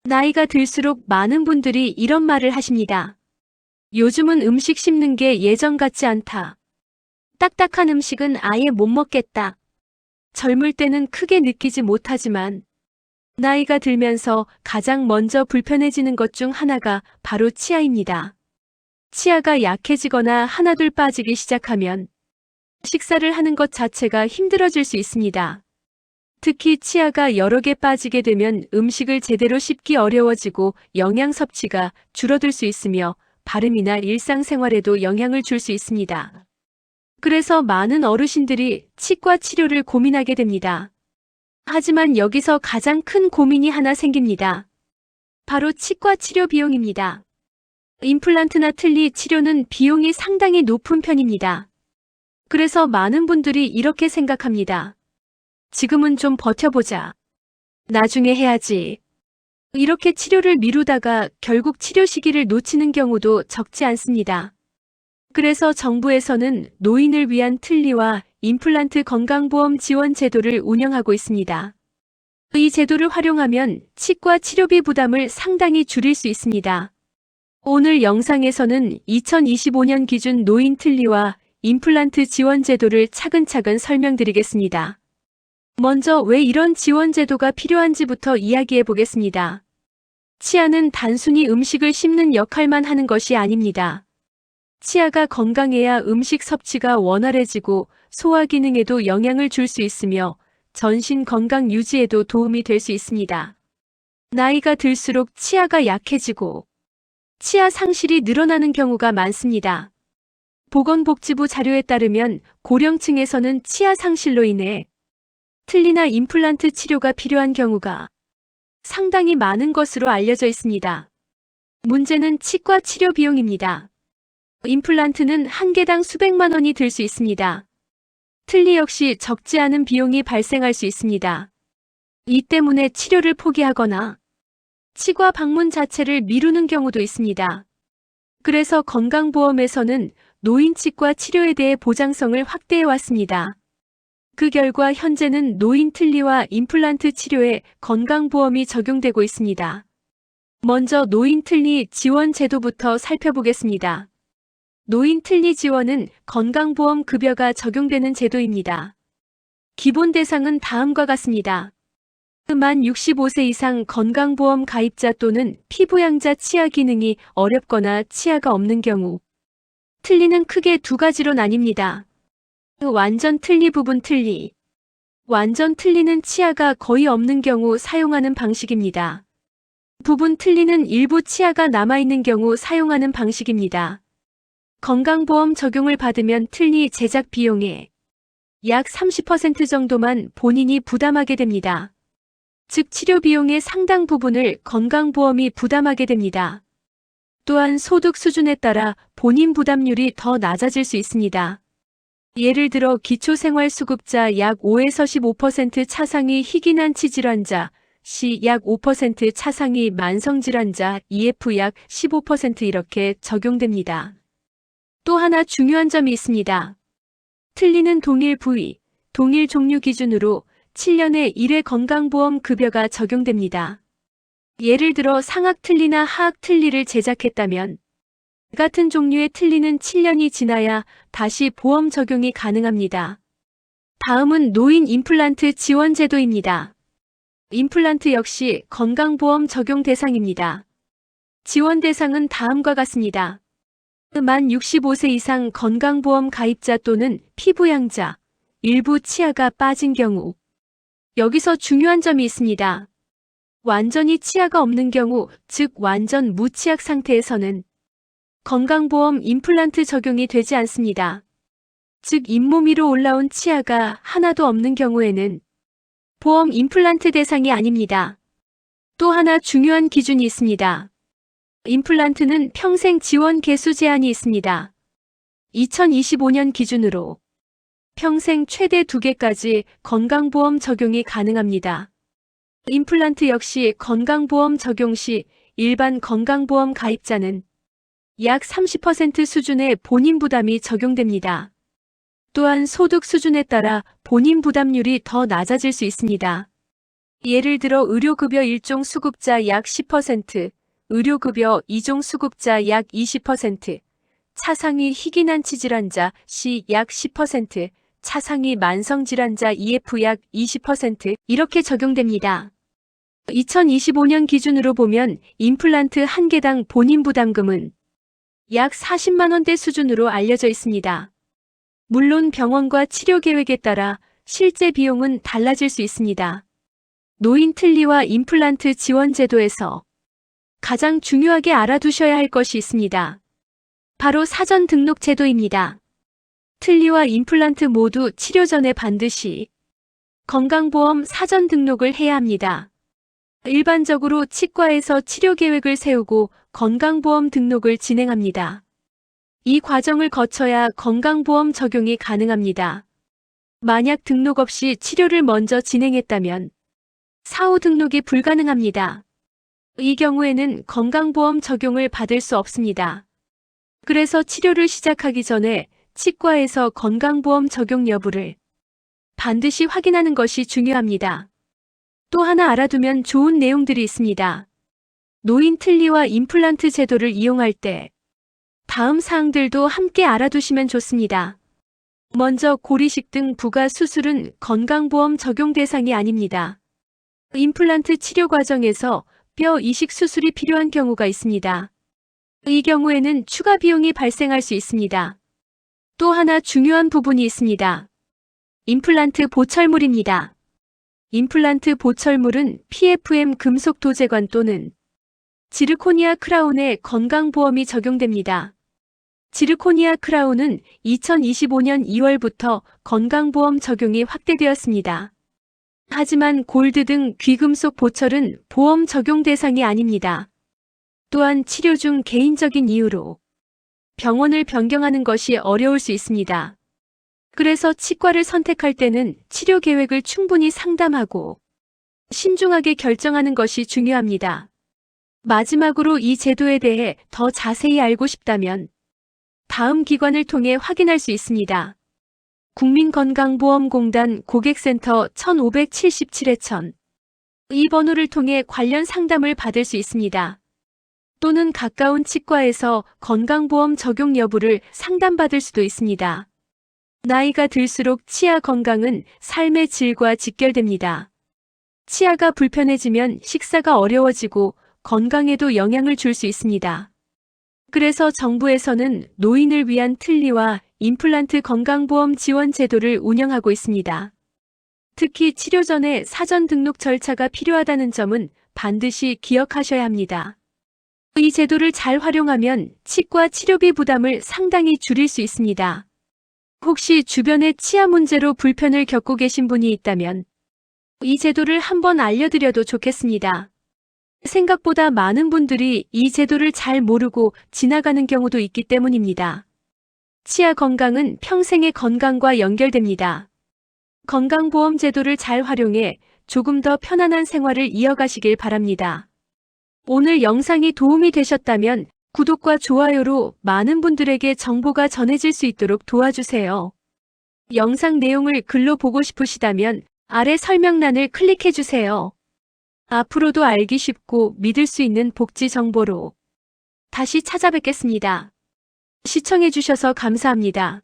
나이가 들수록 많은 분들이 이런 말을 하십니다. 요즘은 음식 씹는 게 예전 같지 않다. 딱딱한 음식은 아예 못 먹겠다. 젊을 때는 크게 느끼지 못하지만 나이가 들면서 가장 먼저 불편해지는 것 중 하나가 바로 치아입니다. 치아가 약해지거나 하나둘 빠지기 시작하면 식사를 하는 것 자체가 힘들어질 수 있습니다. 특히 치아가 여러 개 빠지게 되면 음식을 제대로 씹기 어려워지고 영양 섭취가 줄어들 수 있으며 발음이나 일상생활에도 영향을 줄 수 있습니다. 그래서 많은 어르신들이 치과 치료를 고민하게 됩니다. 하지만 여기서 가장 큰 고민이 하나 생깁니다. 바로 치과 치료 비용입니다. 임플란트나 틀니 치료는 비용이 상당히 높은 편입니다. 그래서 많은 분들이 이렇게 생각합니다. 지금은 좀 버텨보자. 나중에 해야지. 이렇게 치료를 미루다가 결국 치료 시기를 놓치는 경우도 적지 않습니다. 그래서 정부에서는 노인을 위한 틀니와 임플란트 건강보험 지원 제도를 운영하고 있습니다. 이 제도를 활용하면 치과 치료비 부담을 상당히 줄일 수 있습니다. 오늘 영상에서는 2025년 기준 노인 틀니와 임플란트 지원 제도를 차근차근 설명드리겠습니다. 먼저 왜 이런 지원 제도가 필요한지부터 이야기해 보겠습니다. 치아는 단순히 음식을 씹는 역할만 하는 것이 아닙니다. 치아가 건강해야 음식 섭취가 원활해지고 소화 기능에도 영향을 줄 수 있으며 전신 건강 유지에도 도움이 될 수 있습니다. 나이가 들수록 치아가 약해지고 치아 상실이 늘어나는 경우가 많습니다. 보건복지부 자료에 따르면 고령층에서는 치아 상실로 인해 틀니나 임플란트 치료가 필요한 경우가 상당히 많은 것으로 알려져 있습니다. 문제는 치과 치료 비용입니다. 임플란트는 한 개당 수백만 원이 들 수 있습니다. 틀니 역시 적지 않은 비용이 발생할 수 있습니다. 이 때문에 치료를 포기하거나 치과 방문 자체를 미루는 경우도 있습니다. 그래서 건강보험에서는 노인 치과 치료에 대해 보장성을 확대해 왔습니다. 그 결과 현재는 노인 틀니와 임플란트 치료에 건강보험이 적용되고 있습니다. 먼저 노인 틀니 지원 제도부터 살펴보겠습니다. 노인 틀니 지원은 건강보험 급여가 적용되는 제도입니다. 기본 대상은 다음과 같습니다. 만 65세 이상 건강보험 가입자 또는 피부양자 치아 기능이 어렵거나 치아가 없는 경우. 틀니는 크게 두 가지로 나뉩니다. 완전 틀니, 부분 틀니. 완전 틀니는 치아가 거의 없는 경우 사용하는 방식입니다. 부분 틀니는 일부 치아가 남아있는 경우 사용하는 방식입니다. 건강보험 적용을 받으면 틀니 제작 비용의 약 30% 정도만 본인이 부담하게 됩니다. 즉 치료 비용의 상당 부분을 건강보험이 부담하게 됩니다. 또한 소득 수준에 따라 본인 부담률이 더 낮아질 수 있습니다. 예를 들어 기초생활수급자 약 5에서 15% 차상위 희귀난치 질환자, 시 약 5% 차상위 만성질환자, EF 약 15% 이렇게 적용됩니다. 또 하나 중요한 점이 있습니다. 틀니는 동일 부위, 동일 종류 기준으로 7년에 1회 건강보험 급여가 적용됩니다. 예를 들어 상악 틀니나 하악 틀니를 제작했다면 같은 종류의 틀니는 7년이 지나야 다시 보험 적용이 가능합니다. 다음은 노인 임플란트 지원 제도입니다. 임플란트 역시 건강보험 적용 대상입니다. 지원 대상은 다음과 같습니다. 만 65세 이상 건강보험 가입자 또는 피부양자, 일부 치아가 빠진 경우. 여기서 중요한 점이 있습니다. 완전히 치아가 없는 경우, 즉 완전 무치약 상태에서는 건강보험 임플란트 적용이 되지 않습니다. 즉 잇몸 위로 올라온 치아가 하나도 없는 경우에는 보험 임플란트 대상이 아닙니다. 또 하나 중요한 기준이 있습니다. 임플란트는 평생 지원 개수 제한이 있습니다. 2025년 기준으로 평생 최대 2개까지 건강보험 적용이 가능합니다. 임플란트 역시 건강보험 적용 시 일반 건강보험 가입자는 약 30% 수준의 본인 부담이 적용됩니다. 또한 소득 수준에 따라 본인 부담률이 더 낮아질 수 있습니다. 예를 들어 의료급여 1종 수급자 약 10%, 의료급여 2종 수급자 약 20%, 차상위 희귀난치 질환자 C 약 10%, 차상위 만성질환자 EF 약 20% 이렇게 적용됩니다. 2025년 기준으로 보면 임플란트 한 개당 본인 부담금은 약 40만 원대 수준으로 알려져 있습니다. 물론 병원과 치료 계획에 따라 실제 비용은 달라질 수 있습니다. 노인 틀니와 임플란트 지원 제도에서 가장 중요하게 알아두셔야 할 것이 있습니다. 바로 사전 등록 제도입니다. 틀니와 임플란트 모두 치료 전에 반드시 건강보험 사전 등록을 해야 합니다. 일반적으로 치과에서 치료 계획을 세우고 건강보험 등록을 진행합니다. 이 과정을 거쳐야 건강보험 적용이 가능합니다. 만약 등록 없이 치료를 먼저 진행했다면 사후 등록이 불가능합니다. 이 경우에는 건강보험 적용을 받을 수 없습니다. 그래서 치료를 시작하기 전에 치과에서 건강보험 적용 여부를 반드시 확인하는 것이 중요합니다. 또 하나 알아두면 좋은 내용들이 있습니다. 노인 틀니와 임플란트 제도를 이용할 때 다음 사항들도 함께 알아두시면 좋습니다. 먼저 고리식 등 부가 수술은 건강보험 적용 대상이 아닙니다. 임플란트 치료 과정에서 뼈 이식 수술이 필요한 경우가 있습니다. 이 경우에는 추가 비용이 발생할 수 있습니다. 또 하나 중요한 부분이 있습니다. 임플란트 보철물입니다. 임플란트 보철물은 PFM 금속 도제관 또는 지르코니아 크라운에 건강보험이 적용됩니다. 지르코니아 크라운은 2025년 2월부터 건강보험 적용이 확대되었습니다. 하지만 골드 등 귀금속 보철은 보험 적용 대상이 아닙니다. 또한 치료 중 개인적인 이유로 병원을 변경하는 것이 어려울 수 있습니다. 그래서 치과를 선택할 때는 치료 계획을 충분히 상담하고 신중하게 결정하는 것이 중요합니다. 마지막으로 이 제도에 대해 더 자세히 알고 싶다면 다음 기관을 통해 확인할 수 있습니다. 국민건강보험공단 고객센터 1577-1000 이 번호를 통해 관련 상담을 받을 수 있습니다. 또는 가까운 치과에서 건강보험 적용 여부를 상담받을 수도 있습니다. 나이가 들수록 치아 건강은 삶의 질과 직결됩니다. 치아가 불편해지면 식사가 어려워지고 건강에도 영향을 줄 수 있습니다. 그래서 정부에서는 노인을 위한 틀니와 임플란트 건강보험 지원 제도를 운영하고 있습니다. 특히 치료 전에 사전 등록 절차가 필요하다는 점은 반드시 기억하셔야 합니다. 이 제도를 잘 활용하면 치과 치료비 부담을 상당히 줄일 수 있습니다. 혹시 주변에 치아 문제로 불편을 겪고 계신 분이 있다면 이 제도를 한번 알려드려도 좋겠습니다. 생각보다 많은 분들이 이 제도를 잘 모르고 지나가는 경우도 있기 때문입니다. 치아 건강은 평생의 건강과 연결됩니다. 건강보험 제도를 잘 활용해 조금 더 편안한 생활을 이어가시길 바랍니다. 오늘 영상이 도움이 되셨다면 구독과 좋아요로 많은 분들에게 정보가 전해질 수 있도록 도와주세요. 영상 내용을 글로 보고 싶으시다면 아래 설명란을 클릭해주세요. 앞으로도 알기 쉽고 믿을 수 있는 복지 정보로 다시 찾아뵙겠습니다. 시청해주셔서 감사합니다.